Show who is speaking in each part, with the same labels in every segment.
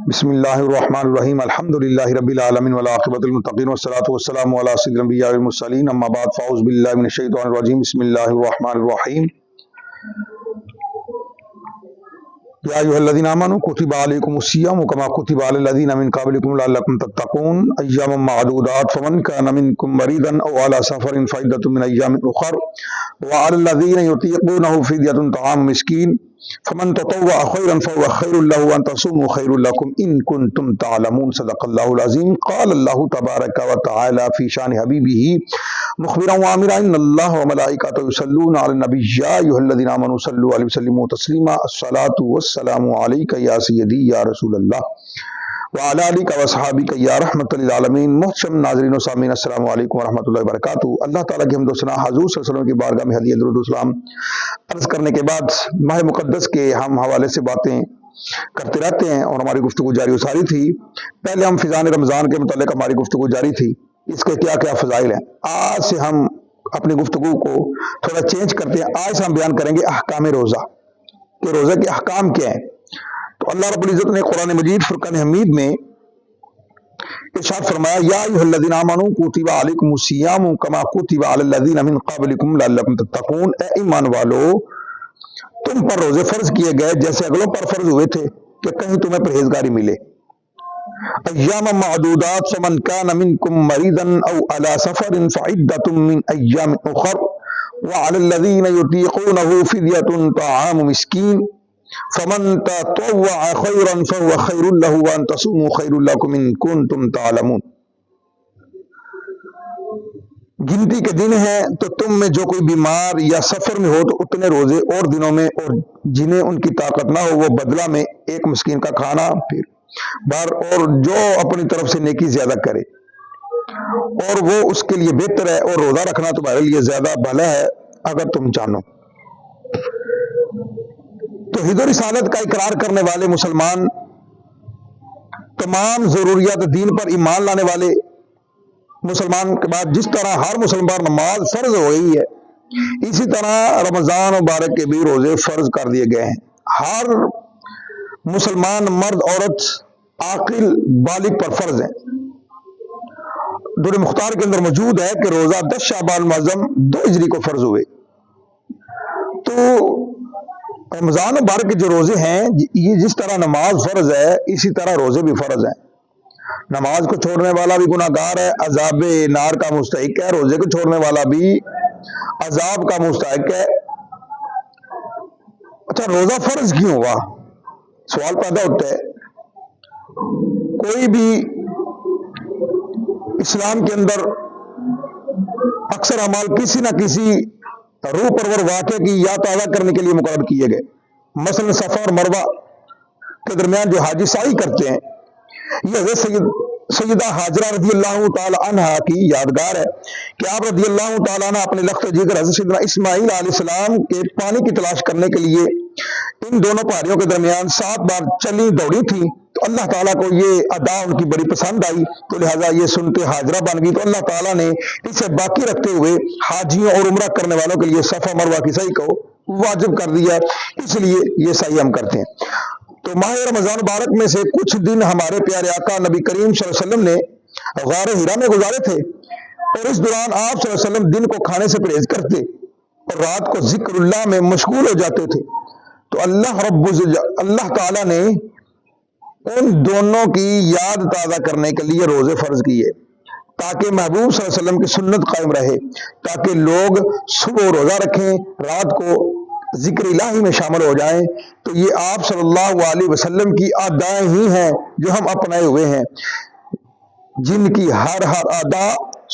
Speaker 1: بسم اللہ الرحمن الرحیم الحمد للہ رب العالمین والعاقبۃ للمتقین والصلاۃ والسلام علی سید الانبیاء والمرسلین اما بعد فاعوذ باللہ من الشیطان الرجیم بسم اللہ الرحمن الرحیم یا ایھا الذین آمنوا کتب علیکم الصیام کما کتب علی الذین من قبلکم لعلکم تتقون ایاما معدودات فمن کان منکم مریضا او علی سفر فعدۃ من ایام اخر وعلی الذین یطیقونہ فدیۃ طعام مسکین فمن تطوع خيرا فهو خير له وان تصوموا خير لكم ان كنتم تعلمون صدق الله العظيم قال الله تبارك وتعالى في شان حبيبه مخبرا وامرا ان الله وملائكته يصلون على النبي يا ايها الذين امنوا صلوا عليه وسلموا تسليما الصلاه والسلام عليك يا سيدي يا رسول الله وعلى آلك وصحابك یا رحمت للعالمین۔ محترم ناظرین و سامعین السلام علیکم ورحمۃ اللہ وبرکاتہ۔ اللہ تعالیٰ کی حمد و ثنا حضور صلی اللہ علیہ وسلم کی بارگاہ میں ہدیہ درود و سلام عرض کرنے کے بعد ماہ مقدس کے ہم حوالے سے باتیں کرتے رہتے ہیں اور ہماری گفتگو جاری و ساری تھی۔ پہلے ہم فضان رمضان کے متعلق ہماری گفتگو جاری تھی، اس کے کیا کیا فضائل ہیں۔ آج سے ہم اپنی گفتگو کو تھوڑا چینج کرتے ہیں۔ آج ہم بیان کریں گے احکام روزہ، کہ روزہ کے احکام کیا ہیں۔ تو اللہ رب العزت نے قرآن مجید فرقان حمید میں ارشاد فرمایا یا ایھا الذین آمنوا کتب علیکم الصیام کما کتب علی الذین من قبلکم لعلکم تتقون، اے ایمان والو تم پر روزے فرض کیے گئے جیسے اگلوں پر فرض ہوئے تھے کہ کہیں تمہیں پرہیزگاری ملے۔ ایام معدودات فمن کان منکم مریضا او علی سفر فعدۃ من ایام اخر وعلی الذین یطیقونہ فدیۃ طعام مسکین فمن تطوع خيرا فهو خير له وان تصوموا خير لكم ان كنتم تعلمون۔ گنتی کے دن ہیں تو تم میں جو کوئی بیمار یا سفر میں ہو تو اتنے روزے اور دنوں میں، اور جنہیں ان کی طاقت نہ ہو وہ بدلہ میں ایک مسکین کا کھانا پھر بار، اور جو اپنی طرف سے نیکی زیادہ کرے اور وہ اس کے لیے بہتر ہے، اور روزہ رکھنا تمہارے لیے زیادہ بھلا ہے اگر تم جانو۔ توحید و رسالت کا اقرار کرنے والے مسلمان، تمام ضروریات دین پر ایمان لانے والے مسلمان کے بعد جس طرح ہر مسلمان پر نماز فرض ہو گئی ہے، اسی طرح رمضان مبارک کے بھی روزے فرض کر دیے گئے ہیں۔ ہر مسلمان مرد عورت عاقل بالغ پر فرض ہے۔ دور مختار کے اندر موجود ہے کہ روزہ 10 شعبان المعظم 2 ہجری کو فرض ہوئے۔ تو رمضان مبارک کے جو روزے ہیں، یہ جس طرح نماز فرض ہے اسی طرح روزے بھی فرض ہیں۔ نماز کو چھوڑنے والا بھی گناہ گار ہے، عذاب نار کا مستحق ہے، روزے کو چھوڑنے والا بھی عذاب کا مستحق ہے۔ اچھا، روزہ فرض کیوں ہوا؟ سوال پیدا ہوتا ہے۔ کوئی بھی اسلام کے اندر اکثر اعمال کسی نہ کسی روح پرور واقعے کی یاد تازہ کرنے کے لیے مقرر کیے گئے۔ مثلا صفا اور مروہ کے درمیان جو حاجی سعی کرتے ہیں، یہ حضرت سیدہ حاجرہ رضی اللہ تعالی عنہ کی یادگار ہے کہ آپ رضی اللہ تعالیٰ عنہ اپنے لخت جگر حضرت سیدنا اسماعیل علیہ السلام کے پانی کی تلاش کرنے کے لیے ان دونوں پہاڑیوں کے درمیان 7 بار چلی دوڑی تھی۔ تو اللہ تعالیٰ کو یہ ادا ان کی بڑی پسند آئی، تو لہٰذا یہ سنتے حاجرہ بن گئی۔ تو اللہ تعالیٰ نے اسے باقی رکھتے ہوئے حاجیوں اور عمرہ کرنے والوں کے لیے صفا مروہ کی سعی کو واجب کر دیا، اس لیے یہ سعی ہم کرتے ہیں۔ تو ماہ رمضان مبارک میں سے کچھ دن ہمارے پیارے آقا نبی کریم صلی اللہ علیہ وسلم نے غار حرا میں گزارے تھے، اور اس دوران آپ صلی اللہ علیہ وسلم دن کو کھانے سے پرہیز کرتے اور رات کو ذکر اللہ میں مشغول ہو جاتے تھے۔ تو اللہ تعالیٰ نے ان دونوں کی یاد تازہ کرنے کے لیے روزے فرض کیے، تاکہ محبوب صلی اللہ علیہ وسلم کی سنت قائم رہے، تاکہ لوگ صبح روزہ رکھیں، رات کو ذکر الہی میں شامل ہو جائیں۔ تو یہ آپ صلی اللہ علیہ وسلم کی ادائیں ہی ہیں جو ہم اپنائے ہوئے ہیں، جن کی ہر ادا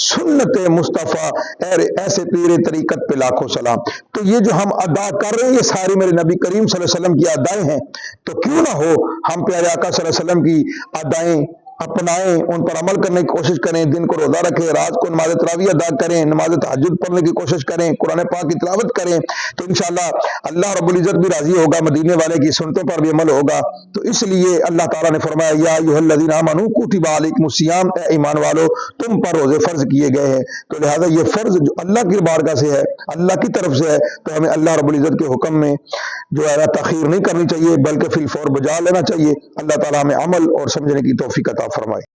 Speaker 1: سنت مصطفیٰ ایسے پیر طریقت پہ لاکھوں سلام۔ تو یہ جو ہم ادا کر رہے ہیں یہ ساری میرے نبی کریم صلی اللہ علیہ وسلم کی ادائیں ہیں، تو کیوں نہ ہو ہم پیارے آقا صلی اللہ علیہ وسلم کی ادائیں اپنائیں، ان پر عمل کرنے کی کوشش کریں، دن کو روزہ رکھیں، رات کو نماز تراویح ادا کریں، نماز تہجد پڑھنے کی کوشش کریں، قرآن پاک کی تلاوت کریں، تو انشاءاللہ اللہ رب العزت بھی راضی ہوگا، مدینے والے کی سنتوں پر بھی عمل ہوگا۔ تو اس لیے اللہ تعالیٰ نے فرمایا یا ایھا الذین آمنوا کتب علیکم الصیام، اے ایمان والو تم پر روزے فرض کیے گئے ہیں۔ تو لہذا یہ فرض جو اللہ کی بارگاہ سے ہے، اللہ کی طرف سے ہے، تو ہمیں اللہ رب العزت کے حکم میں جو ہے تاخیر نہیں کرنی چاہیے، بلکہ فی الفور بجا لینا چاہیے۔ اللہ تعالیٰ ہمیں عمل اور سمجھنے کی توفیق عطا فرمائے۔